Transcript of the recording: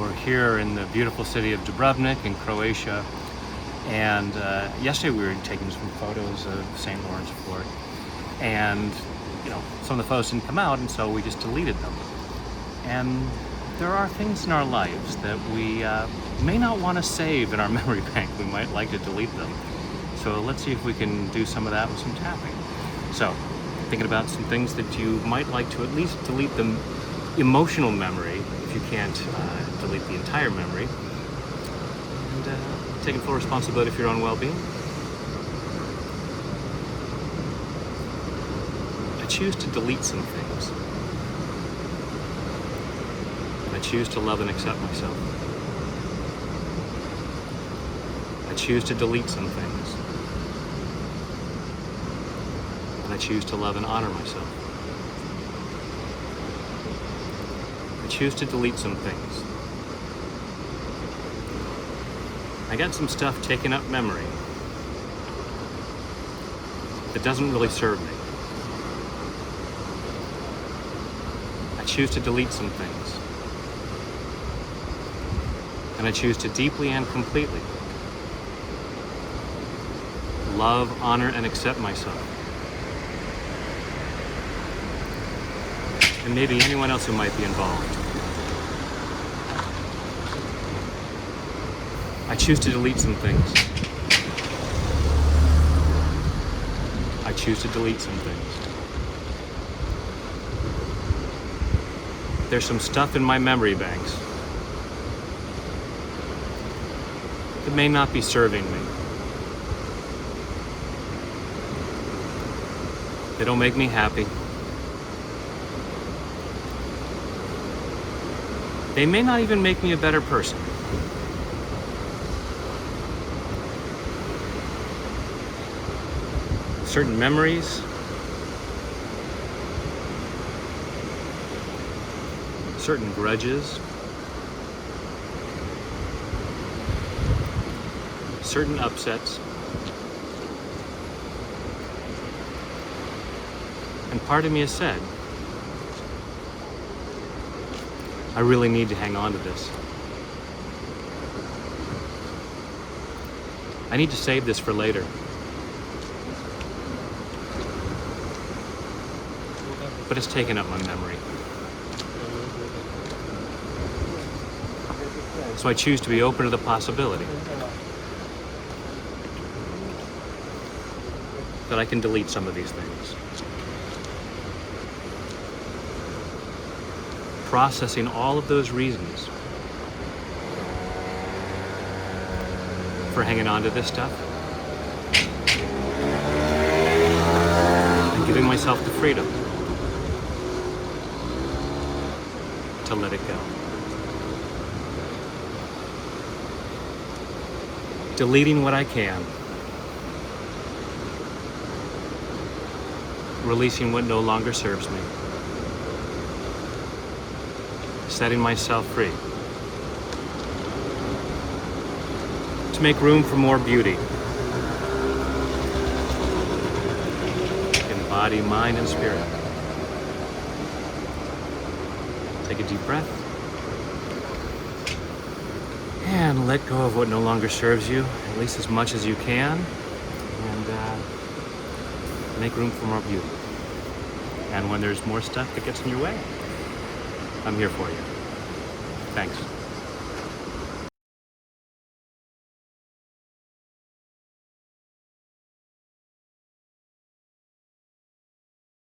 We're here in the beautiful city of Dubrovnik in Croatia, and yesterday we were taking some photos of St. Lawrence Fort, and some of the photos didn't come out, and so we just deleted them. And there are things in our lives that we may not want to save in our memory bank. We might like to delete them. So let's see if we can do some of that with some tapping. So, thinking about some things that you might like to at least delete the emotional memory, if you can't delete the entire memory, and taking full responsibility for your own well-being. I choose to delete some things. I choose to love and accept myself. I choose to delete some things. And I choose to love and honor myself. I choose to delete some things. I got some stuff taking up memory that doesn't really serve me. I choose to delete some things. And I choose to deeply and completely love, honor, and accept myself. And maybe anyone else who might be involved. I choose to delete some things. I choose to delete some things. There's some stuff in my memory banks that may not be serving me. They don't make me happy. They may not even make me a better person. Certain memories, certain grudges, certain upsets, and part of me has said, I really need to hang on to this. I need to save this for later. But it's taken up my memory. So I choose to be open to the possibility that I can delete some of these things. Processing all of those reasons for hanging on to this stuff and giving myself the freedom to let it go. Deleting what I can. Releasing what no longer serves me. Setting myself free. To make room for more beauty. In body, mind, and spirit. Take a deep breath. And let go of what no longer serves you, at least as much as you can. And make room for more beauty. And when there's more stuff that gets in your way, I'm here for you. Thanks.